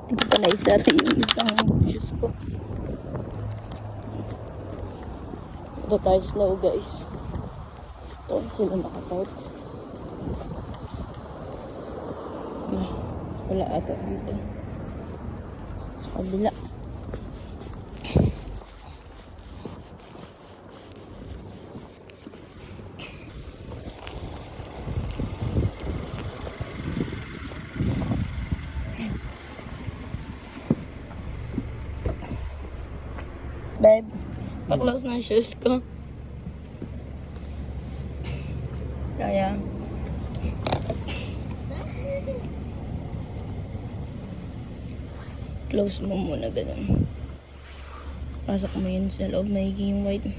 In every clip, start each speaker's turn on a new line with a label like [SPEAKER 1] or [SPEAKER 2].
[SPEAKER 1] Hindi ko pa naisara yung isang shoes ko. Ito tayo slow guys. Ito sila nakapark. Wala ata dito. Sa kabila. Babe, pa-close na shoes ko. Kaya. Close mo muna ganun. Pasok mo yun sa loob, magiging white.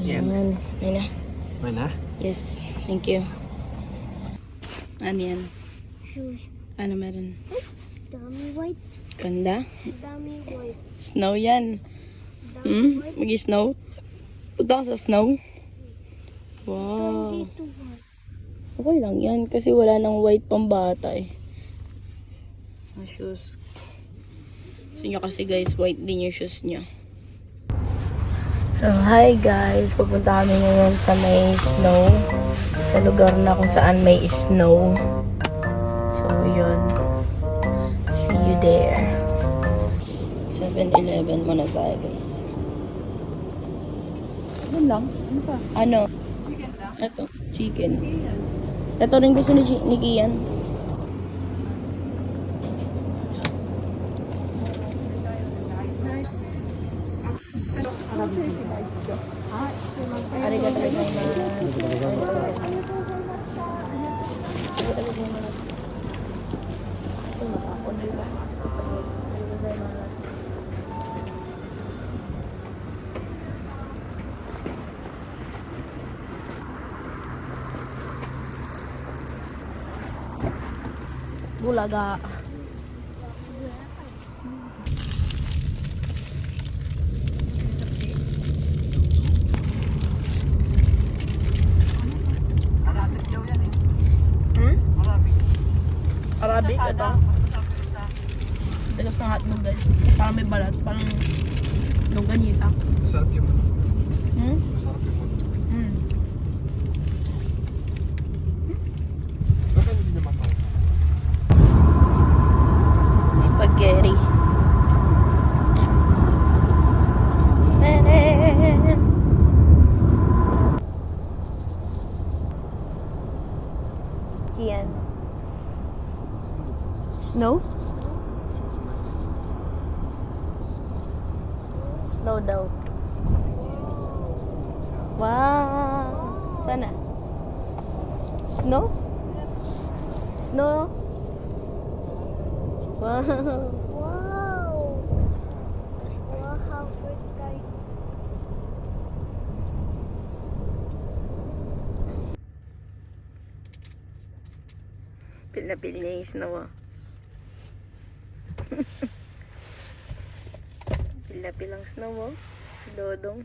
[SPEAKER 1] Yan. Yan na.
[SPEAKER 2] Mana?
[SPEAKER 1] Yes, thank you. Ano yan?
[SPEAKER 3] Shoes.
[SPEAKER 1] Ano meron?
[SPEAKER 3] Dami white.
[SPEAKER 1] Ganda?
[SPEAKER 3] Dami white.
[SPEAKER 1] Snow yan.
[SPEAKER 3] Dami white.
[SPEAKER 1] Mag-snow? Punta ka sa snow? Wow.
[SPEAKER 3] Dito white.
[SPEAKER 1] Okay lang yan kasi wala nang white pang bata eh. Ang shoes. Gusto nyo kasi guys, white din yung shoes nyo. So hi guys, pupunta kami ngayon sa may snow. Sa lugar na kung saan may snow. So yun. See you there. 7-Eleven muna tayo guys.
[SPEAKER 4] Yan lang. Ano pa?
[SPEAKER 1] Ano?
[SPEAKER 4] Chicken lang.
[SPEAKER 1] Ito, chicken. Ito rin gusto ni Kian. Arigato Bulaga. Arabic ito. Tagas ng hotdog guys. Parang may balat. Parang longganisa.
[SPEAKER 2] Masarap yung ano.
[SPEAKER 1] Hmm?
[SPEAKER 2] Masarap yung ano.
[SPEAKER 1] Hmm.
[SPEAKER 2] Bakit hindi naman ako?
[SPEAKER 1] Spaghetti. Kian. Snow? Snow daw. Wow! Sana? Snow? Snow? Wow!
[SPEAKER 3] Wow. Wow, first time.
[SPEAKER 1] Pil na pil niya yung snow ah. Pil na pil ang snow oh. Dodong.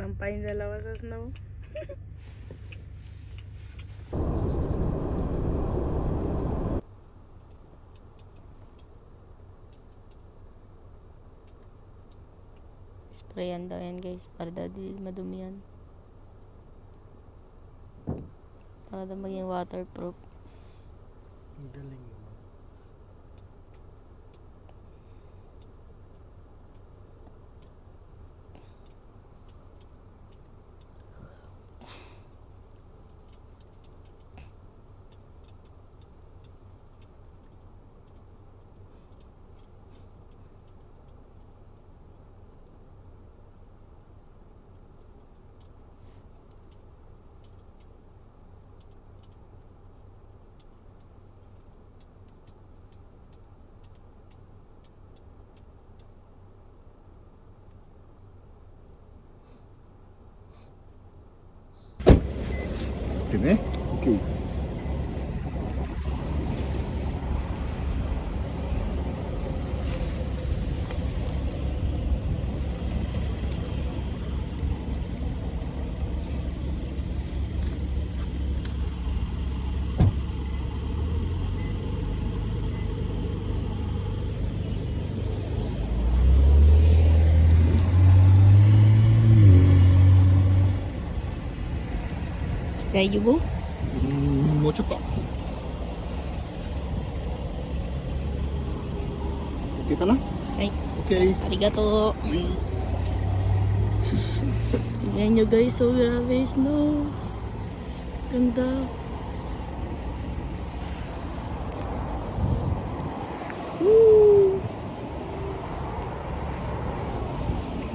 [SPEAKER 1] Pampay yung dalawa sa snow. Sprayan daw yan guys para daw di madumi yan. Para daw maging waterproof.
[SPEAKER 2] Ang galing naman.
[SPEAKER 5] Okay. Okay.
[SPEAKER 1] 大丈夫？
[SPEAKER 5] もうちょっと。OK かな？
[SPEAKER 1] はい。
[SPEAKER 5] OK。
[SPEAKER 1] Arigato. Tingnan nyo guys, so grabe yung snow. Ganda. Woo!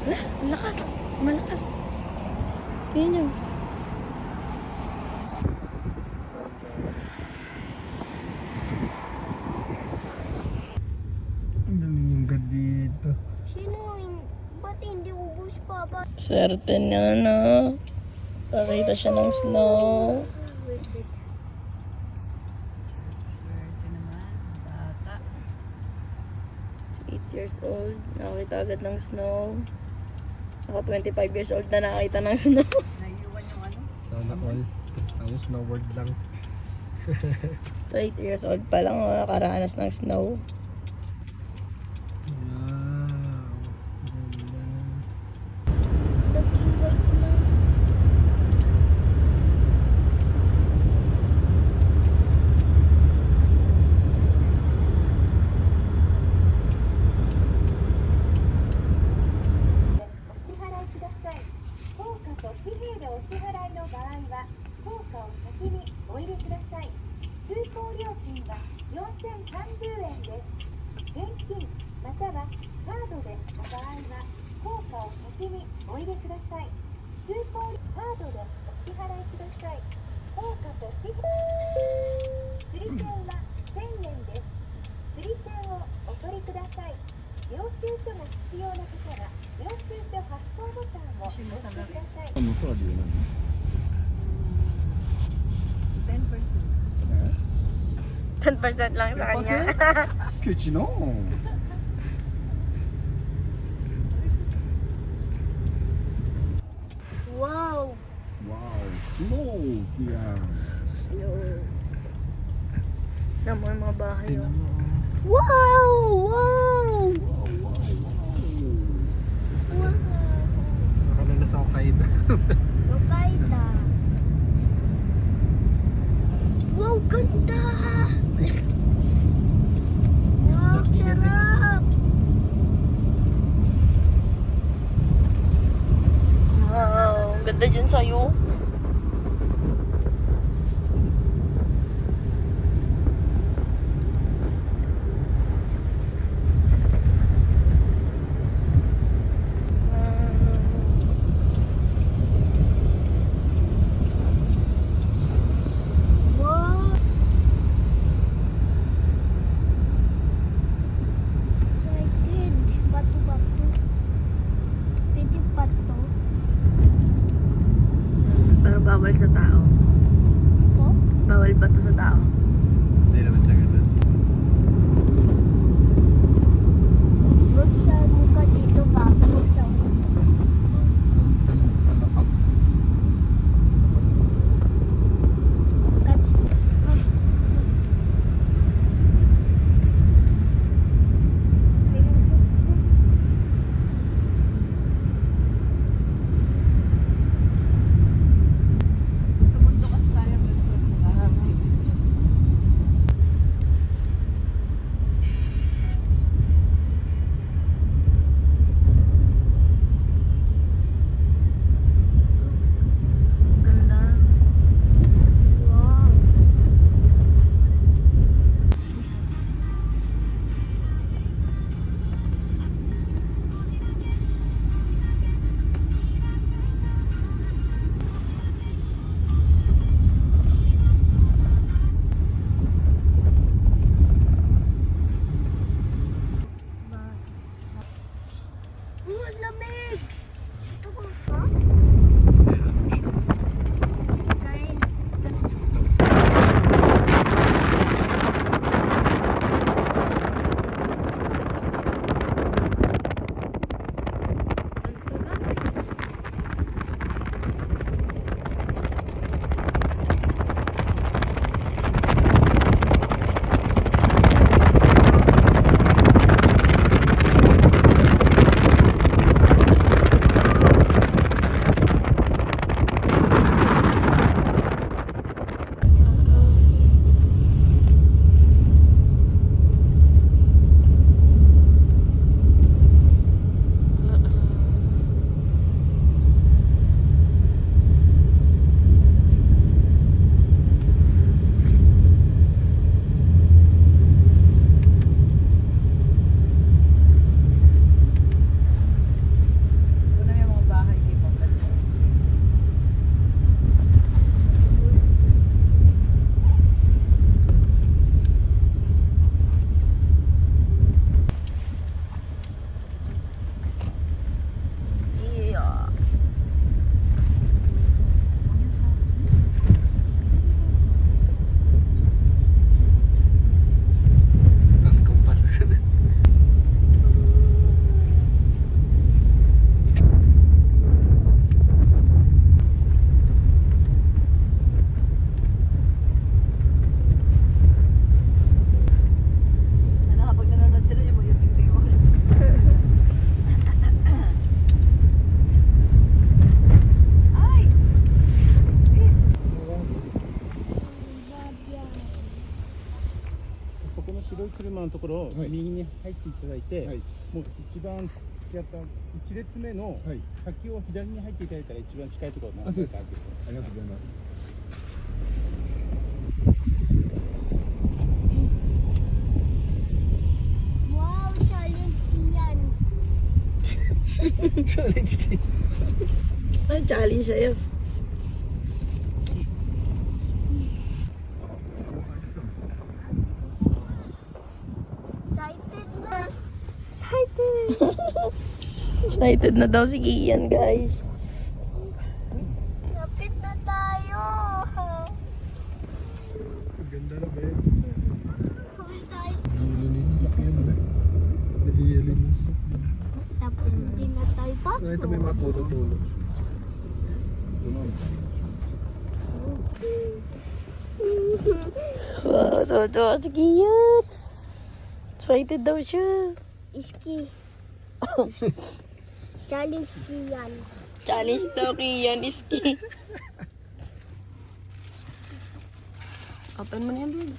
[SPEAKER 1] Ala, malakas. Malakas. Tingnan nyo.
[SPEAKER 2] Ang galing yung gad dito.
[SPEAKER 3] Ba't hindi ubus pa?
[SPEAKER 1] Swerte na na. Pakita siya ng snow.
[SPEAKER 4] Swerte naman. Bata.
[SPEAKER 1] 8 years old. Nakakita agad ng snow. Ako 25 years old na nakakita ng snow.
[SPEAKER 4] Naiiwan yung ano.
[SPEAKER 2] Sana all. Ang snowboard lang.
[SPEAKER 1] So 8 years old pa lang nakaranas ng snow.
[SPEAKER 2] Wow. Ganda.
[SPEAKER 3] Naging white na.
[SPEAKER 5] Ano sa radio na?
[SPEAKER 4] 10%.
[SPEAKER 1] 10% lang sa kanya.
[SPEAKER 5] Kechi no.
[SPEAKER 3] Wow!
[SPEAKER 5] Wow, snow here.
[SPEAKER 1] Naman yung mga bahay.
[SPEAKER 2] Tingnan
[SPEAKER 1] Oh.
[SPEAKER 2] mo.
[SPEAKER 3] Wow! Wow! Wow!
[SPEAKER 2] Nakalala sa Hokkaido.
[SPEAKER 3] Hokkaido. Wow, ganda! Wow, sarap!
[SPEAKER 1] Wow, ang ganda dyan sa'yo.
[SPEAKER 3] Wow! Excited. Bato-bato. Pwede bato.
[SPEAKER 1] Pero bawal sa tao.
[SPEAKER 3] Po?
[SPEAKER 1] Bawal ba to sa tao?
[SPEAKER 2] Hindi naman siya ganun.
[SPEAKER 3] Magsal mo ka dito bago sa window.
[SPEAKER 2] Sa lapag.
[SPEAKER 3] Catch.
[SPEAKER 4] Sa mundo kasi tayo ganito.
[SPEAKER 6] のところ、
[SPEAKER 5] はい
[SPEAKER 6] 右に入っていただいて、
[SPEAKER 5] はい
[SPEAKER 6] もう一番やった1列目の
[SPEAKER 5] はい
[SPEAKER 6] 先を左に入っていただいたら一番近いところなん
[SPEAKER 5] あそうです
[SPEAKER 6] 開けて
[SPEAKER 5] ありがとうございます。
[SPEAKER 3] Wow, challenge Kian.
[SPEAKER 1] Ay, challenge sa'yo.
[SPEAKER 3] Excited na. Excited.
[SPEAKER 1] Excited na daw si Kian, guys.
[SPEAKER 3] Lapit na tayo.
[SPEAKER 2] Ganda na, babe.
[SPEAKER 3] Full time.
[SPEAKER 2] Nililinis sa akin, babe. Nililinis.
[SPEAKER 3] Tapos hindi na tayo pasok.
[SPEAKER 2] Nakita mo yung mga tulo-tulo.
[SPEAKER 1] Wow, tuwa si Kian. Excited daw siya.
[SPEAKER 3] Iski. Challenge Kian.
[SPEAKER 1] Challenge daw Kian, iski. Open mo na yan, babe.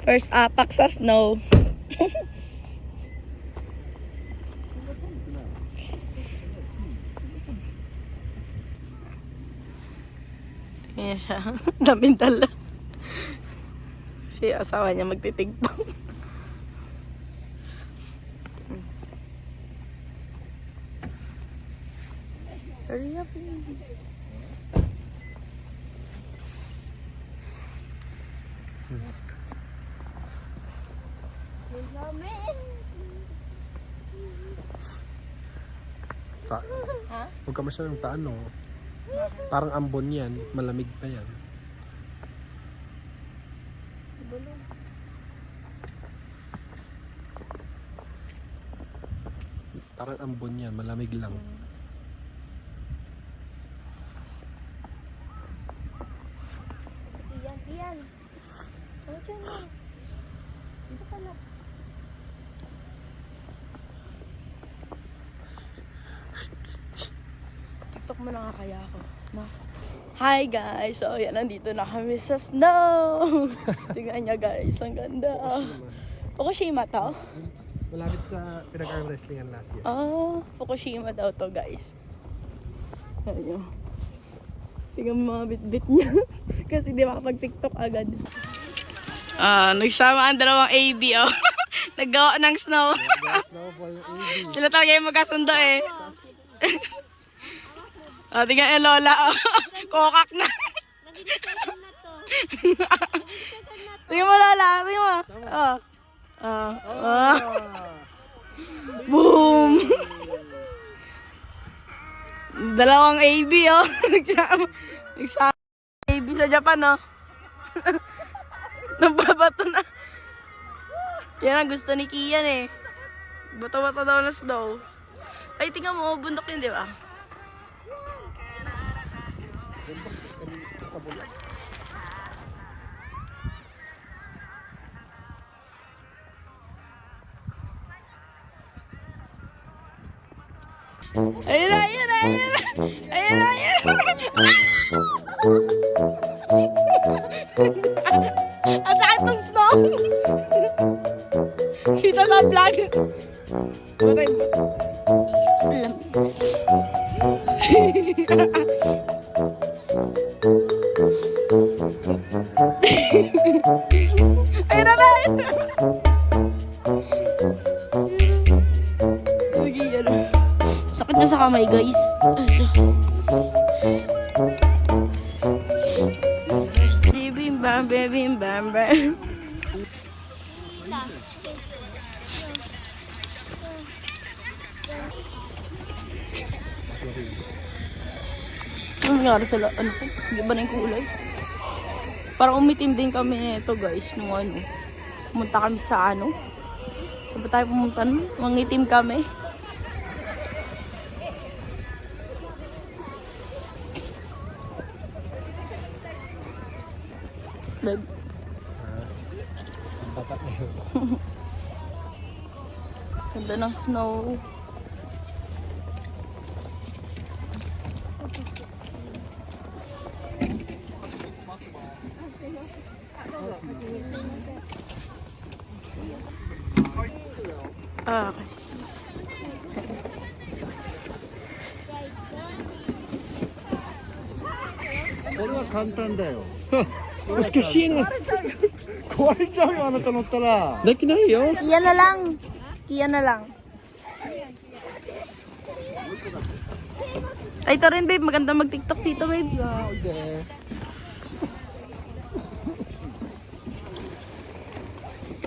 [SPEAKER 1] First apak sa snow. Kaya siya, daming dala. Si asawa niya magtitigpong. Hurry up.
[SPEAKER 2] Sa, huwag ka masyadong paano. Parang ambon yan. Malamig pa yan. Parang ambon yan. Malamig lang.
[SPEAKER 1] Iyan, iyan. Ano dyan mo? Dito ka na. TikTok mo na nga kaya ako. Ma. Hi guys! So, yan, nandito na kami sa snow! Tingnan niya guys, ang ganda. Fukushima to?
[SPEAKER 2] Malapit sa pinag-arm wrestlingan last year.
[SPEAKER 1] Ah, Fukushima daw to guys. Ayan nyo. Tingnan mo mga bit-bit niya. Kasi di makapag-tiktok agad. Nagsama ang dalawang AB, oh. Naggawa ng snow. Sila talaga yung magkasundo eh. Tingnan yung lola, oh. Kokak na.
[SPEAKER 3] Naging session na to.
[SPEAKER 1] Tingnan mo lola, tingnan mo. Boom! Dalawang AB, oh. Nagsama AB sa Japan, oh. Nababato na. Yan ang gusto ni Kian, eh. Bato-bato daw na snow. Ay, tingnan mo, bundok yun, di ba? Ayun na, ayun na, ayun na. Ayun na, ayun na. Ang sakit ng snow. Kita sa vlog. Bakit? Alam. Ayun na, ayun na. Sige, yan. Sakit na sa kamay, guys. Bim bam bim bam bam. Ano nangyari sa ano po? Hindi ba na yung kulay? Parang umitim din kami nito guys nung ano. Pumunta kami sa ano. Saan ba tayo pumunta nun? Mangitim kami. Babe.
[SPEAKER 2] Tapat na yun.
[SPEAKER 1] Ganda ng snow. Ah, okay.
[SPEAKER 5] これは簡単だよ。
[SPEAKER 2] Mas kasi yun.
[SPEAKER 5] 壊れちゃうよ、あなた乗ったら。
[SPEAKER 2] Daki na yun.
[SPEAKER 1] Kia na lang. Kia na lang. Ay, ito rin, babe. Maganda mag-tiktok dito, babe.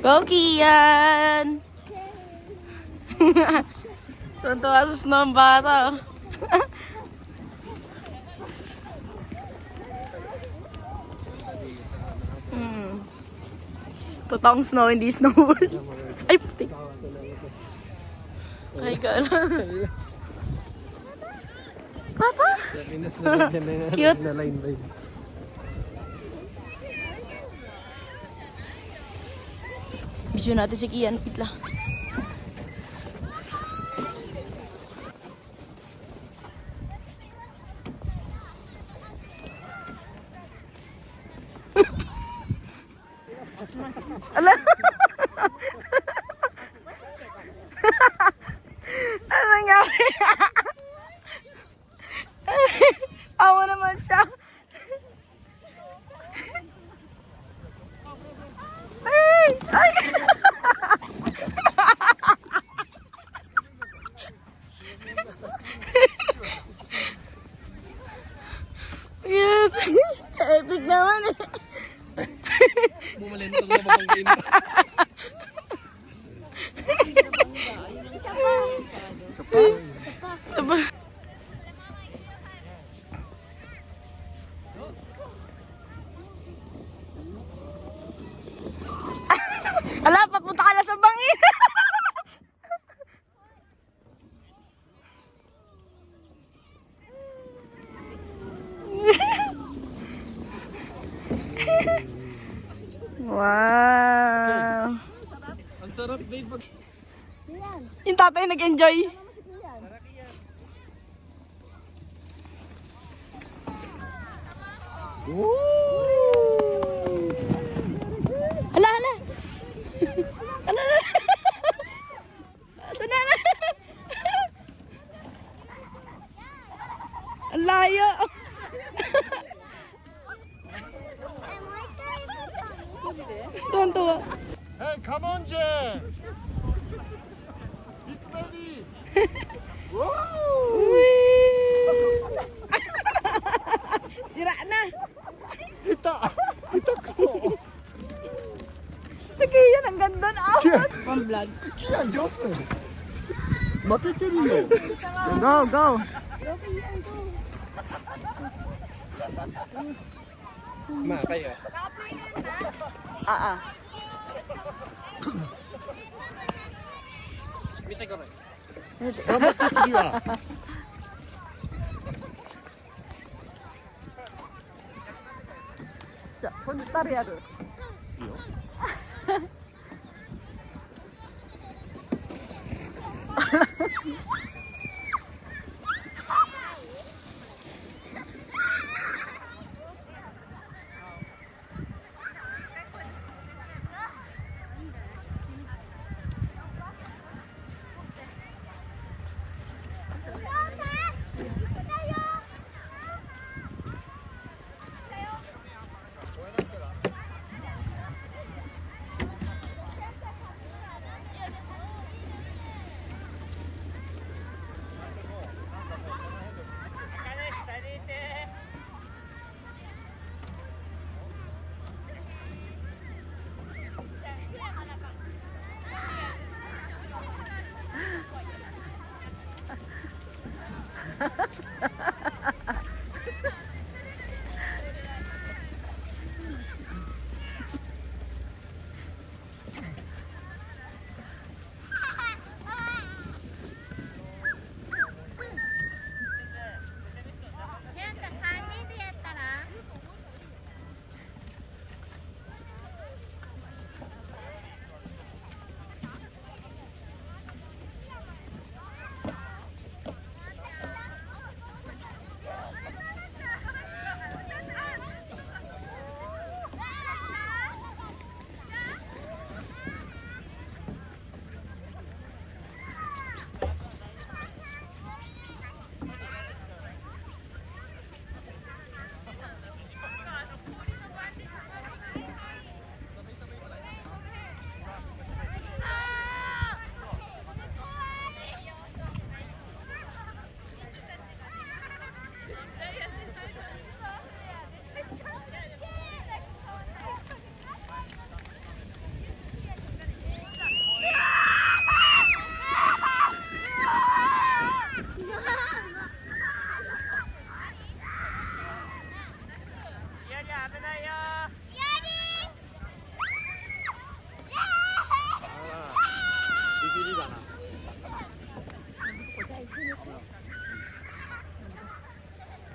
[SPEAKER 1] Go, Kian! Tuntua sa snow ang bata, oh. Totoong snow, hindi snowboard. Ay, puti. Ay, gala. Papa? Cute.
[SPEAKER 2] Na line babe.
[SPEAKER 1] Video natin si Kian. Wait lang. Ala! Ano nangyari? Awa naman siya. Ay! Ay! Yan. Epic naman eh.
[SPEAKER 2] Bumalin ito na mapangkain.
[SPEAKER 1] Aba. Ala, papunta ka na sa bangin. Wow.
[SPEAKER 2] Ang sarap babe.
[SPEAKER 1] Yung tatay nag-enjoy. Hala, hala. Hala, hala. Asan na? Ang layo. Tuwan-tuwa.
[SPEAKER 5] Hey, come on, Jay! Big baby!
[SPEAKER 1] Sira na.
[SPEAKER 5] Hita! Hita kuso!
[SPEAKER 1] Sige yan, ang ganda na ako. Pang-vlog.
[SPEAKER 5] Kian, Johnson! Mateteru yo!
[SPEAKER 1] Go, go.
[SPEAKER 2] Ma, kayo.
[SPEAKER 1] Ah, ah.
[SPEAKER 2] Mitay ka ba?
[SPEAKER 5] 頑張って次は
[SPEAKER 1] じゃあ、今度誰やる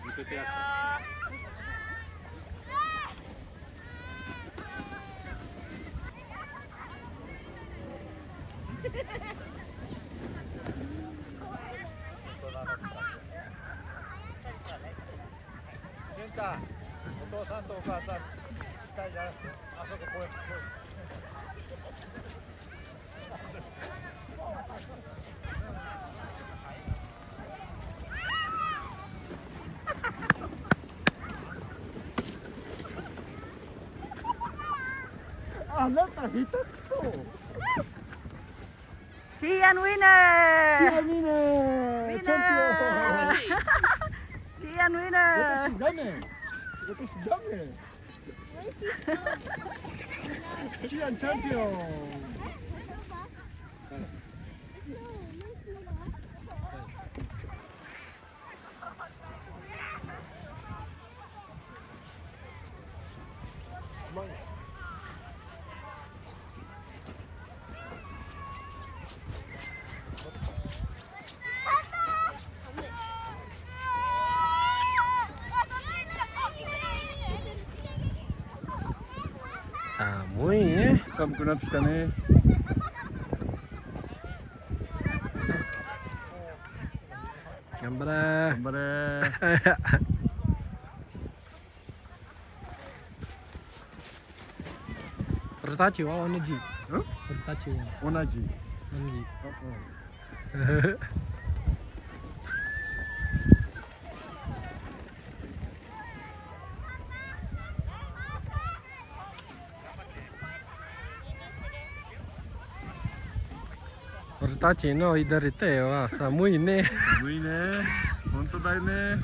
[SPEAKER 5] 見せてや健太、お父さんとお母さん近いじゃなくて、あそここう。あなた下手くそ。
[SPEAKER 4] He and winner!
[SPEAKER 5] ミネチャンピオン。
[SPEAKER 4] He and winner!
[SPEAKER 5] 私ダメ。私ダメ。キアンチャンピオン。
[SPEAKER 2] 寒いね。
[SPEAKER 5] 寒くなってきたね。
[SPEAKER 2] 頑張れ。
[SPEAKER 5] 頑張れ。
[SPEAKER 2] 俺たちは同じ。
[SPEAKER 5] ん？
[SPEAKER 2] 俺たちは
[SPEAKER 5] 同じ。
[SPEAKER 2] 同じ。俺たちの左手は寒いね。
[SPEAKER 5] 寒いね。本当だよね。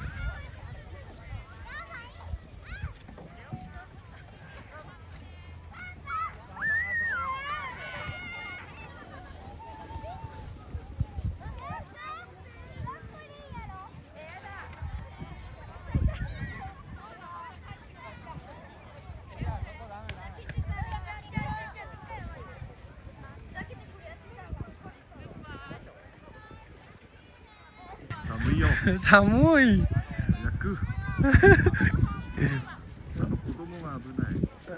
[SPEAKER 5] 寒いよ。
[SPEAKER 2] 寒い。
[SPEAKER 5] 早く。子供が危ない。
[SPEAKER 2] ち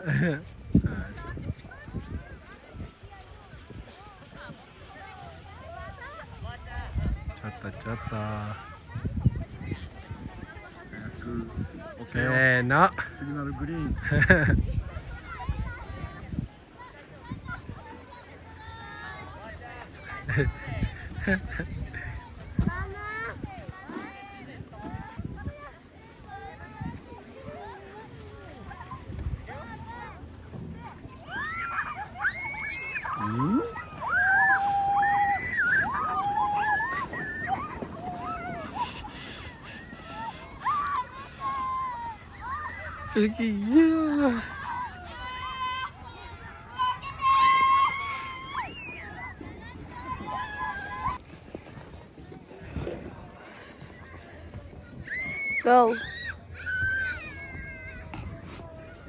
[SPEAKER 2] ょっとちょっと。
[SPEAKER 5] 早く。オッ
[SPEAKER 2] せ
[SPEAKER 5] ケーよ。
[SPEAKER 2] ーの。
[SPEAKER 5] シグナルグリーン。
[SPEAKER 2] すげえ。
[SPEAKER 1] Go.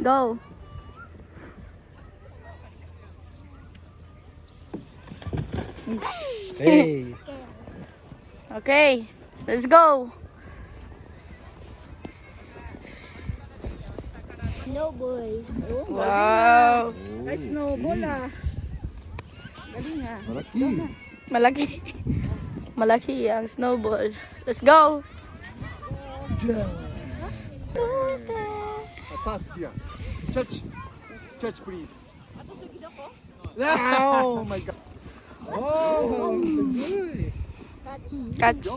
[SPEAKER 1] Go.
[SPEAKER 2] Hey.
[SPEAKER 1] Okay, let's go.
[SPEAKER 3] No boy.
[SPEAKER 1] Wow.
[SPEAKER 4] Ay, snowball ah. Galing ah.
[SPEAKER 5] Malaki.
[SPEAKER 1] Malaki. Malaki ang snowball. Let's go.
[SPEAKER 5] Pass here. Catch. Catch, please. Oh my god.
[SPEAKER 2] Oh, good.
[SPEAKER 1] Catch.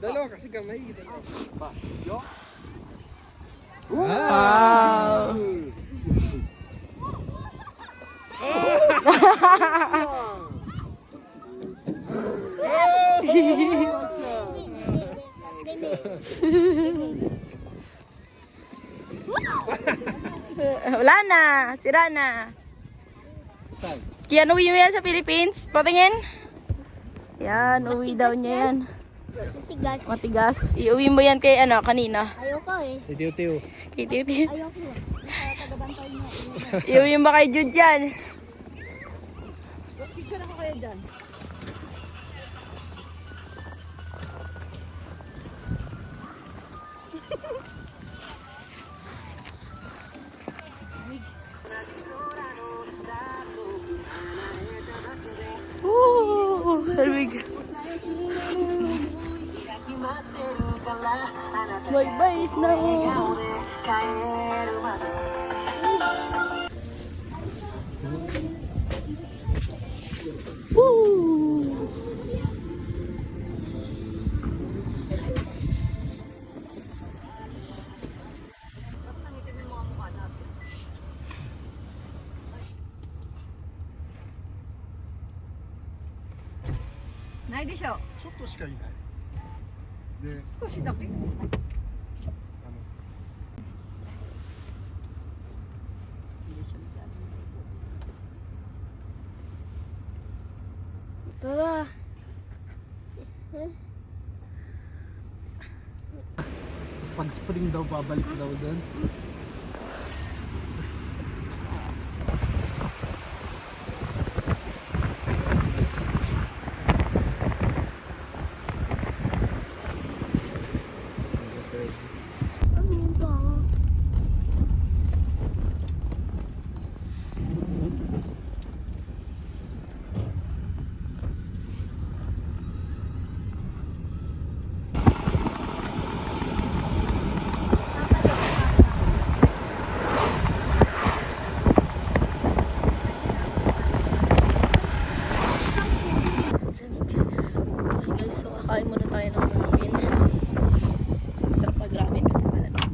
[SPEAKER 2] Dalawa kasi kamay.
[SPEAKER 1] Wow. Wala na. Sira na. Kian, uwi mo yan sa Philippines? Patingin. Yan, uwi daw niya yan.
[SPEAKER 3] Tigas.
[SPEAKER 1] Matigas. Iuwi mo yan kay ano, kanina.
[SPEAKER 3] Ayoko eh.
[SPEAKER 2] Tiyo-tiyo.
[SPEAKER 1] Kay Titi.
[SPEAKER 3] Ayoko. Tagabantay niya.
[SPEAKER 1] Iuwi mo kay Jude yan.
[SPEAKER 4] Picture ako kayo dyan.
[SPEAKER 1] Lamig. Bye-bye, snow. Woo!
[SPEAKER 4] Nay de shou.
[SPEAKER 5] ちょっとしかいないで
[SPEAKER 4] 少しだけ。
[SPEAKER 3] Baba.
[SPEAKER 2] Tapos pag spring daw, babalik daw doon.
[SPEAKER 1] Guys, so kakain muna tayo ng ramen. So, masarap mag-ramen kasi malamig.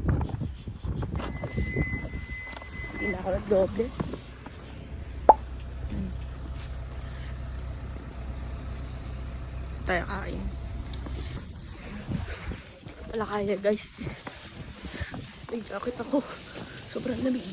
[SPEAKER 1] Hindi na ako nag-doble. Tayo kain. Wala kaya guys. Ay, bakit ako? Sobrang lamig.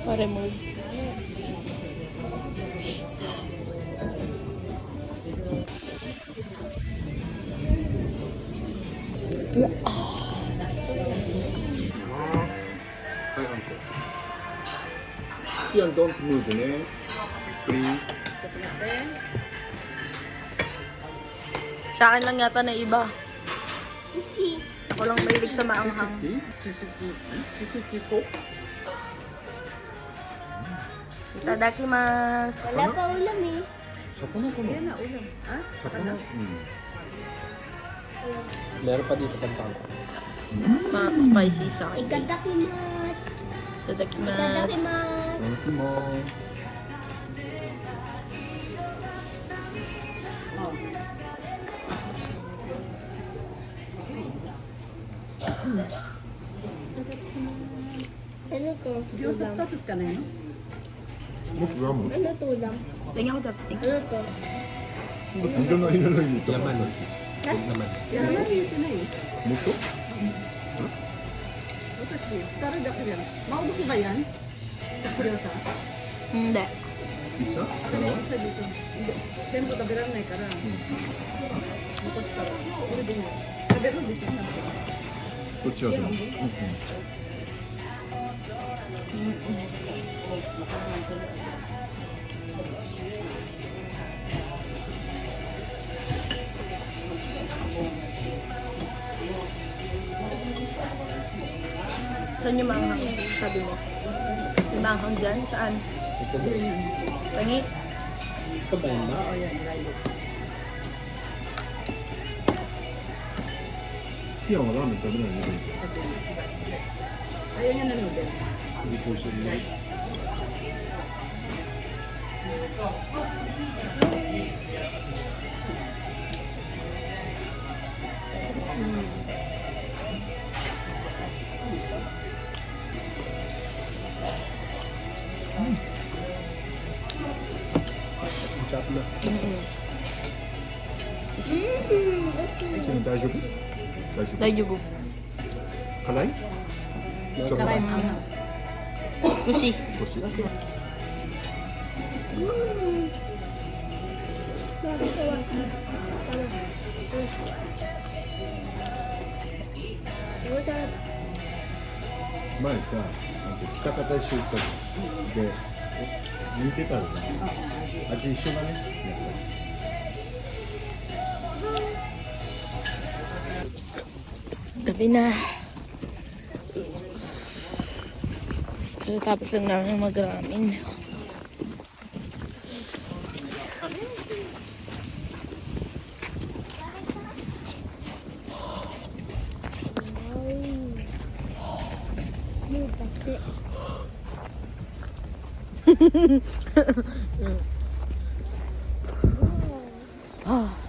[SPEAKER 1] Pa-remove.
[SPEAKER 5] Kian, don't move ね please
[SPEAKER 1] Sa akin lang yata na iba. Walang mahilig sa maanghang.
[SPEAKER 5] Sisiki
[SPEAKER 1] Itadakimasu.
[SPEAKER 3] Wala pa ulam eh.
[SPEAKER 5] 魚かな
[SPEAKER 4] Yan na ulam. Ah?
[SPEAKER 5] 魚
[SPEAKER 2] Meron pa dito pagpang.
[SPEAKER 1] Ma-spicy sa akin. guys.
[SPEAKER 3] Ikadakimasu.
[SPEAKER 1] Itadakimasu.
[SPEAKER 3] Ikadakimasu.
[SPEAKER 5] いきます。
[SPEAKER 3] Ano to?
[SPEAKER 4] Gyoza 2つしかないの？
[SPEAKER 5] もっとラム。
[SPEAKER 3] Ano to ulam?
[SPEAKER 1] Tingnan ko chopstick.
[SPEAKER 3] Ano to?
[SPEAKER 5] いらないいらない言った。
[SPEAKER 2] Laman.
[SPEAKER 5] も
[SPEAKER 2] Laman.
[SPEAKER 4] いや、何言ってないよ。
[SPEAKER 5] っと？
[SPEAKER 4] 私、2人だけじゃん。Maubos ba yan? Gyoza?
[SPEAKER 1] Hindi.
[SPEAKER 5] いさ？
[SPEAKER 4] Isa dito. Hindi. Siyempre, tabiran na ikara. Tapos para. Ito din mo. Tabiran din siya.
[SPEAKER 5] こっちはどう？
[SPEAKER 1] Saan yung maanghang? Sabi mo. Yung maanghang dyan? Saan?
[SPEAKER 2] Ito ba?
[SPEAKER 1] Tangi?
[SPEAKER 2] Ito ba yun ba?
[SPEAKER 4] Oo, yan. Right.
[SPEAKER 5] キアンはラーメン食べないの？
[SPEAKER 4] Ayaw niya na noodles.
[SPEAKER 5] Hindi po siya niya.
[SPEAKER 2] Chop na.
[SPEAKER 5] 大丈夫？大丈夫。
[SPEAKER 1] Daijoubu.
[SPEAKER 2] 辛いちょっと
[SPEAKER 4] 辛いもん。
[SPEAKER 1] 少し。
[SPEAKER 2] 少し前さ北方一緒行ったので似てたよね味一緒だねやっぱり
[SPEAKER 1] Gabi na. Tapos lang namin mag-ramen. Ah.